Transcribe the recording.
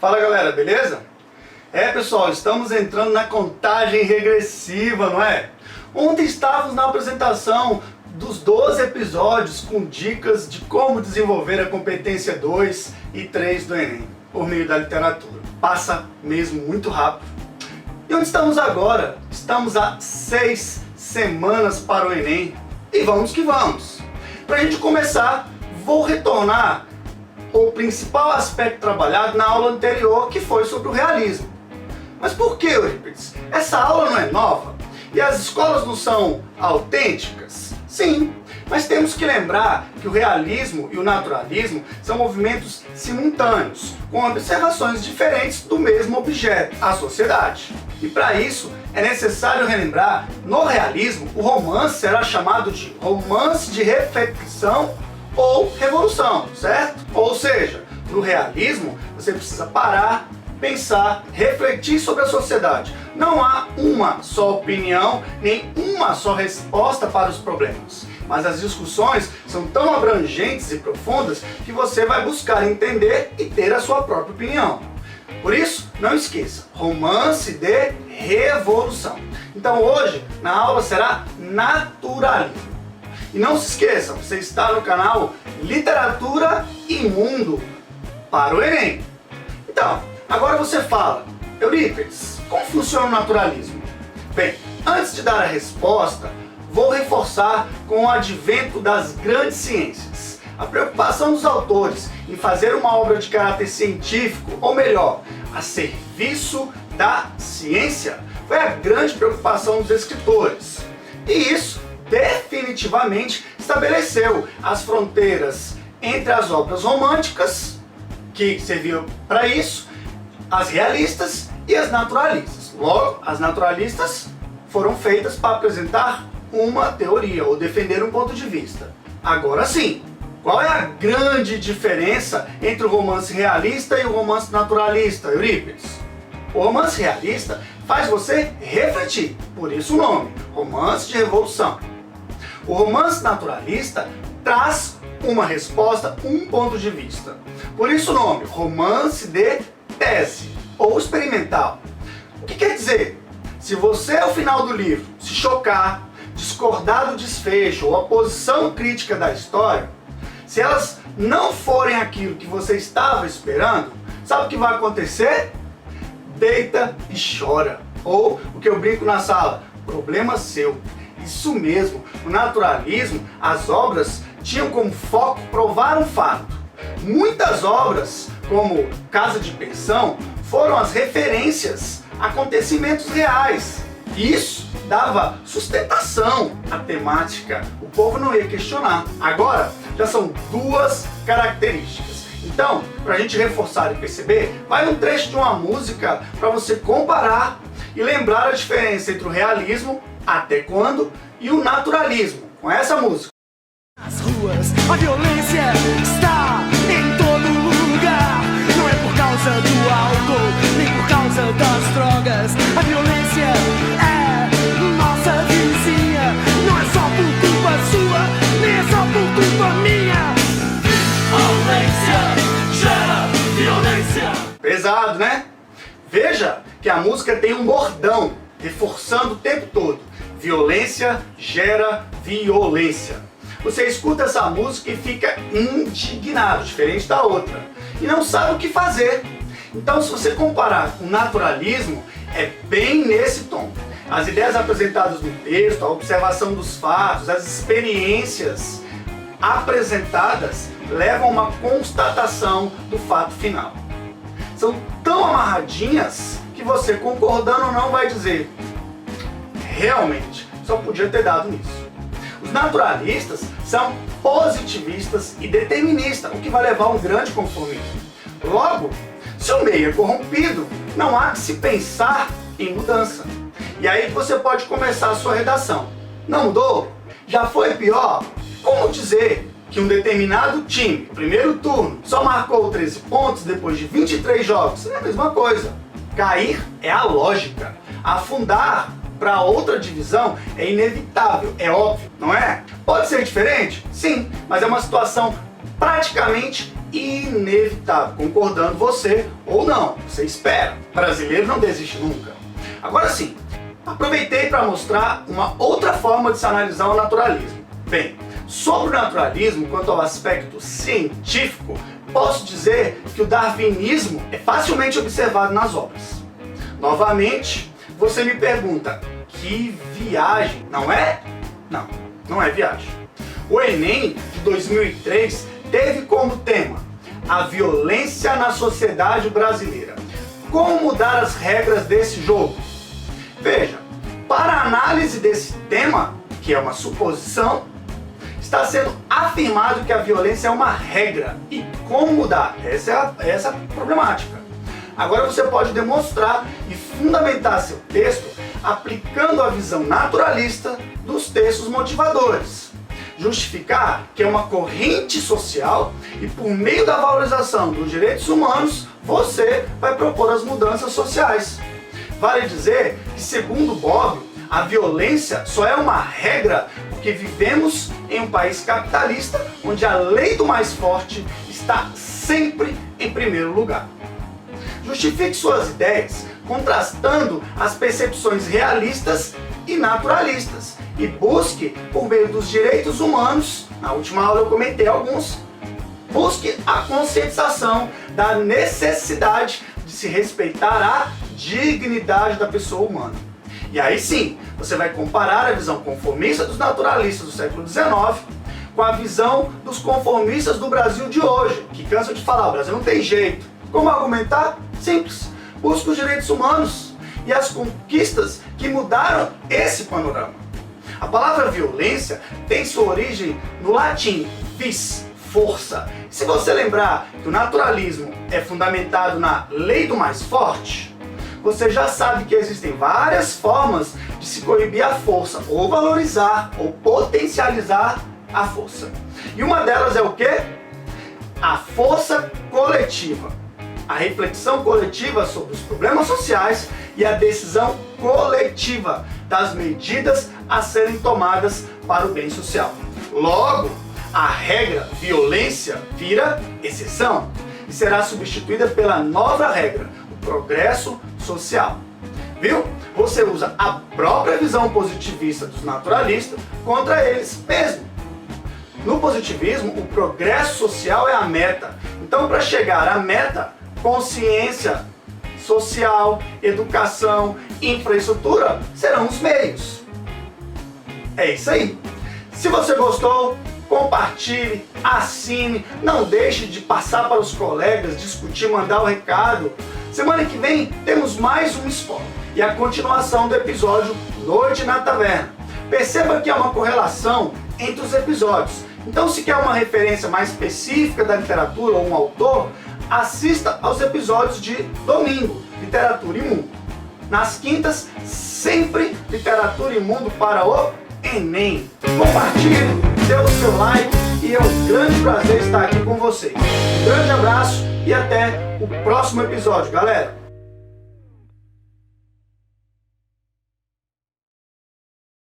Fala galera, beleza? Pessoal, estamos entrando na contagem regressiva, não é? Ontem estávamos na apresentação dos 12 episódios com dicas de como desenvolver a competência 2 e 3 do Enem, por meio da literatura. Passa mesmo muito rápido. E onde estamos agora? Estamos há 6 semanas para o Enem e vamos que vamos. Para a gente começar, vou retornar o principal aspecto trabalhado na aula anterior, que foi sobre o realismo. Mas por que, Eurípides? Essa aula não é nova? E as escolas não são autênticas? Sim, mas temos que lembrar que o realismo e o naturalismo são movimentos simultâneos, com observações diferentes do mesmo objeto, a sociedade. E para isso, é necessário relembrar, no realismo, o romance será chamado de romance de reflexão ou revolução, certo? Ou seja, no realismo, você precisa parar, pensar, refletir sobre a sociedade. Não há uma só opinião, nem uma só resposta para os problemas. Mas as discussões são tão abrangentes e profundas que você vai buscar entender e ter a sua própria opinião. Por isso, não esqueça, romance de revolução. Então hoje, na aula será naturalismo. E não se esqueça, você está no canal Literatura e Mundo para o Enem. Então, agora você fala, Eurípides, como funciona o naturalismo? Bem, antes de dar a resposta, vou reforçar com o advento das grandes ciências. A preocupação dos autores em fazer uma obra de caráter científico, ou melhor, a serviço da ciência, foi a grande preocupação dos escritores. E isso definitivamente estabeleceu as fronteiras entre as obras românticas, que serviam para isso, as realistas e as naturalistas. Logo, as naturalistas foram feitas para apresentar uma teoria ou defender um ponto de vista. Agora sim, qual é a grande diferença entre o romance realista e o romance naturalista, Eurípides? O romance realista faz você refletir, por isso o nome, romance de revolução. O romance naturalista traz uma resposta, um ponto de vista. Por isso o nome, romance de tese ou experimental. O que quer dizer? Se você ao final do livro se chocar, discordar do desfecho ou a posição crítica da história, se elas não forem aquilo que você estava esperando, sabe o que vai acontecer? Deita e chora. Ou o que eu brinco na sala, problema seu. Isso mesmo, no naturalismo, as obras tinham como foco provar um fato. Muitas obras, como Casa de Pensão, foram as referências a acontecimentos reais. Isso dava sustentação à temática, o povo não ia questionar. Agora, já são duas características. Então, para a gente reforçar e perceber, vai um trecho de uma música para você comparar e lembrar a diferença entre o realismo, até quando, e o naturalismo, com essa música. Nas ruas, a violência está em todo lugar. Não é por causa do álcool, nem por causa das drogas. A violência é nossa vizinha. Não é só por culpa sua, nem é só por culpa minha. Violência gera violência. Pesado, né? Veja que a música tem um bordão, reforçando o tempo todo. Violência gera violência. Você escuta essa música e fica indignado, diferente da outra, e não sabe o que fazer. Então, se você comparar com o naturalismo, é bem nesse tom. As ideias apresentadas no texto, a observação dos fatos, as experiências apresentadas levam a uma constatação do fato final. São tão amarradinhas que você, concordando ou não, vai dizer: realmente, só podia ter dado nisso. Os naturalistas são positivistas e deterministas, o que vai levar a um grande conformismo. Logo, se o meio é corrompido, não há que se pensar em mudança. E aí você pode começar a sua redação. Não mudou? Já foi pior? Como dizer que um determinado time, primeiro turno, só marcou 13 pontos depois de 23 jogos? É a mesma coisa. Cair é a lógica. Afundar para outra divisão é inevitável, é óbvio, não é? Pode ser diferente? Sim, mas é uma situação praticamente inevitável, concordando você ou não, você espera. Brasileiro não desiste nunca. Agora sim, aproveitei para mostrar uma outra forma de se analisar o naturalismo. Bem, sobre o naturalismo, quanto ao aspecto científico, posso dizer que o darwinismo é facilmente observado nas obras. Novamente, você me pergunta, que viagem, não é? Não, não é viagem. O Enem de 2003 teve como tema a violência na sociedade brasileira. Como mudar as regras desse jogo? Veja, para a análise desse tema, que é uma suposição, está sendo afirmado que a violência é uma regra. E como mudar? Essa é a problemática. Agora você pode demonstrar e fundamentar seu texto aplicando a visão naturalista dos textos motivadores. Justificar que é uma corrente social e por meio da valorização dos direitos humanos, você vai propor as mudanças sociais. Vale dizer que, segundo Bob, a violência só é uma regra porque vivemos em um país capitalista onde a lei do mais forte está sempre em primeiro lugar. Justifique suas ideias contrastando as percepções realistas e naturalistas e busque, por meio dos direitos humanos, na última aula eu comentei alguns, busque a conscientização da necessidade de se respeitar a dignidade da pessoa humana. E aí sim, você vai comparar a visão conformista dos naturalistas do século XIX com a visão dos conformistas do Brasil de hoje, que cansam de falar, o Brasil não tem jeito. Como argumentar? Simples. Busca os direitos humanos e as conquistas que mudaram esse panorama. A palavra violência tem sua origem no latim vis, força. Se você lembrar que o naturalismo é fundamentado na lei do mais forte, você já sabe que existem várias formas de se coibir a força, ou valorizar, ou potencializar a força. E uma delas é o quê? A força coletiva. A reflexão coletiva sobre os problemas sociais e a decisão coletiva das medidas a serem tomadas para o bem social. Logo, a regra violência vira exceção e será substituída pela nova regra, o progresso social. Viu? Você usa a própria visão positivista dos naturalistas contra eles mesmo. No positivismo, o progresso social é a meta. Então, para chegar à meta, consciência social, educação, infraestrutura serão os meios. É isso aí. Se você gostou, compartilhe, assine, não deixe de passar para os colegas, discutir, mandar o recado. Semana que vem temos mais um spoiler e a continuação do episódio Noite na Taverna. Perceba que há uma correlação entre os episódios. Então, se quer uma referência mais específica da literatura ou um autor, assista aos episódios de domingo, Literatura e Mundo. Nas quintas, sempre Literatura e Mundo para o Enem. Compartilhe, dê o seu like e é um grande prazer estar aqui com vocês. Um grande abraço e até o próximo episódio, galera!